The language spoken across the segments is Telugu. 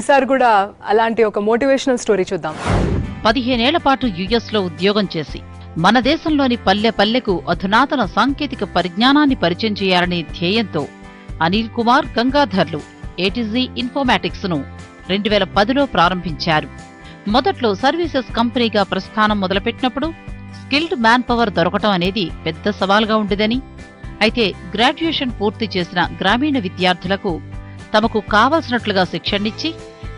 ఈసారి కూడా అలాంటి ఒక మోటివేషనల్ స్టోరీ చూద్దాం. 15 ఏళ్ల పాటు యుఎస్లో ఉద్యోగం చేసి మన దేశంలోని పల్లె పల్లెకు అధునాతన సాంకేతిక పరిజ్ఞానాన్ని పరిచయం చేయాలనే ధ్యేయంతో అనిల్ కుమార్ గంగాధర్లు ఏటీజీ ఇన్ఫోమాటిక్స్ ను 2010లో ప్రారంభించారు. మొదట్లో సర్వీసెస్ కంపెనీగా ప్రస్థానం మొదలుపెట్టినప్పుడు స్కిల్డ్ మ్యాన్ పవర్ దొరకటం అనేది పెద్ద సవాల్గా ఉండేదని, అయితే గ్రాడ్యుయేషన్ పూర్తి చేసిన గ్రామీణ విద్యార్థులకు తమకు కావలసినట్లుగా శిక్షణిచ్చి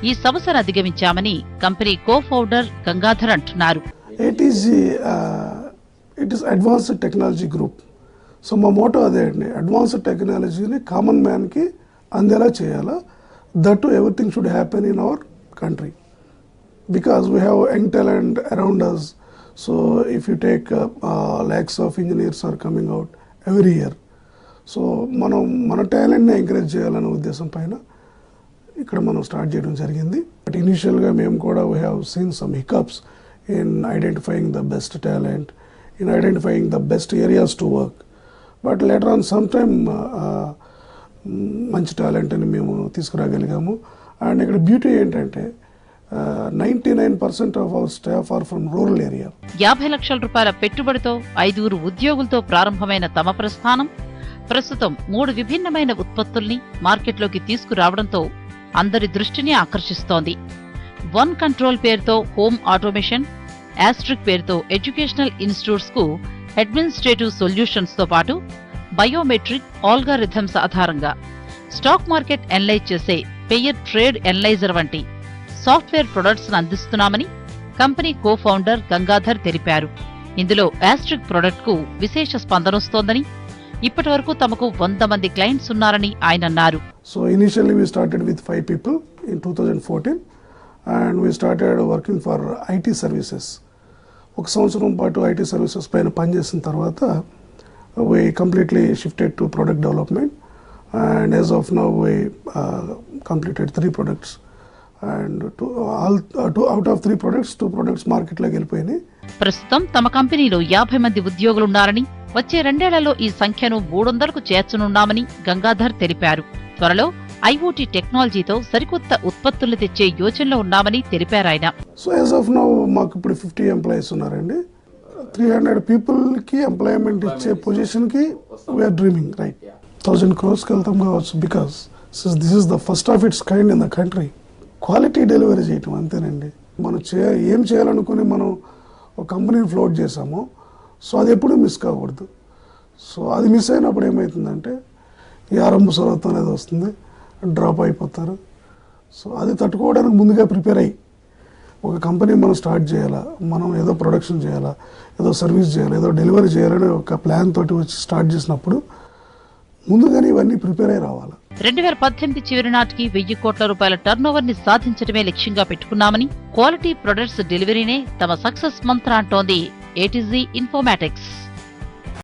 ఈ సమస్యను అధిగమించామని కంపెనీ కో ఫౌండర్ గంగాధర్ అంటున్నారు. It is advanced technology group. So మా మోటో అదే అండి, అడ్వాన్స్డ్ టెక్నాలజీని కామన్ మ్యాన్కి అందేలా చేయాలా. That everything should happen in our country because we have young talent around us. So if you take lakhs of engineers are coming out every year. So మనం మన టాలెంట్ని ఎంకరేజ్ చేయాలనే ఉద్దేశం పైన ఇక్కడ మనం స్టార్ట్ చేయడం జరిగింది. బట్ ఇనిషియల్గా మేము కూడా we have seen some hiccups in identifying the best talent, in identifying the best areas to work. But later on some time మంచి టాలెంట్ని మేము తీసుకురాగలిగాము. అండ్ ఇక్కడ బ్యూటీ ఏంటంటే 99% of our staff are from rural area. 50 లక్షల రూపాయల పెట్టుబడితో 5 ఉద్యోగులతో ప్రారంభమైన తమ ప్రస్థానం ప్రస్తుతం 3 విభిన్నమైన ఉత్పత్తుల్ని మార్కెట్లోకి తీసుకురావడంతో అందరి దృష్టిని ఆకర్షిస్తోంది. వన్ కంట్రోల్ పేరుతో హోమ్ ఆటోమేషన్, యాస్ట్రిక్ పేరుతో ఎడ్యుకేషనల్ ఇన్స్టిట్యూట్స్ కు అడ్మినిస్ట్రేటివ్ సొల్యూషన్స్ తో పాటు బయోమెట్రిక్ ఆల్గారిథమ్స్ ఆధారంగా స్టాక్ మార్కెట్ ఎనలైజ్ చేసే పెయర్ ట్రేడ్ ఎనలైజర్ వంటి సాఫ్ట్వేర్ ప్రొడక్ట్స్ ను అందిస్తున్నామని కంపెనీ కో ఫౌండర్ గంగాధర్ తెలిపారు. ఇందులో యాస్ట్రిక్ ప్రొడక్ట్ కు విశేష స్పందనొస్తోందని, ఇప్పటి వరకు తమకు 100 మంది క్లయింట్స్ ఉన్నారని ఆయన అన్నారు. So initially we started with 5 people in 2014 and we started working for IT services. ఒక సంవత్సరం పాటు ఐటీ సర్వీసెస్ పైన పనిచేసిన తర్వాత we completely shifted to product development and as of now we completed 3 products and out of 3 products 2 products మార్కెట్లోకి వెళ్ళిపోయినాయి. ప్రస్తుతం తమ కంపెనీలో 50 మంది ఉద్యోగులున్నారని, వచ్చే 2 ఏళ్లలో ఈ సంఖ్యను 300కు చేర్చనున్నామని గంగాధర్ తెలిపారు. త్వరలో ఐఓటీ టెక్నాలజీతో సరికొత్త ఉత్పత్తులు తెచ్చే యోచనలో ఉన్నామని తెలిపారాయన. సో యాజ్ ఆఫ్ నౌ మాకు ఇప్పుడు 50 ఎంప్లాయీస్ ఉన్నారండి. 300 పీపుల్కి ఎంప్లాయ్మెంట్ ఇచ్చే పొజిషన్కి వీఆర్ డ్రీమింగ్ రైట్. 1000 crores వెళ్తాం కావచ్చు because this is the first of it's kind in the country. Quality delivery చేయటం అంతేనండి. మనం ఏం చేయాలనుకుని మనం ఒక కంపెనీని ఫ్లోట్ చేసామో సో అది ఎప్పుడూ మిస్ కాకూడదు. సో అది మిస్ అయినప్పుడు ఏమవుతుందంటే ఈ ఆరంభ స్వరత్వం అనేది వస్తుంది, డ్రాప్ అయిపోతారు. సో అది తట్టుకోవడానికి ముందుగా ప్రిపేర్ అయ్యి ఒక కంపెనీ మనం స్టార్ట్ చేయాలా, మనం ఏదో ప్రొడక్షన్ చేయాలా, ఏదో సర్వీస్ చేయాలా, ఏదో డెలివరీ చేయాలని ఒక ప్లాన్ తోటి వచ్చి స్టార్ట్ చేసినప్పుడు ముందుగానే ఇవన్నీ ప్రిపేర్ అయి రావాలి. 2018 చివరి నాటికి 1000 కోట్ల రూపాయల టర్నోవర్ ని సాధించడమే లక్ష్యంగా పెట్టుకున్నామని, క్వాలిటీ ప్రొడక్ట్స్ డెలివరీనే తమ సక్సెస్ మంత్ర అంటోంది ఏటీజీ ఇన్ఫోమాటిక్స్.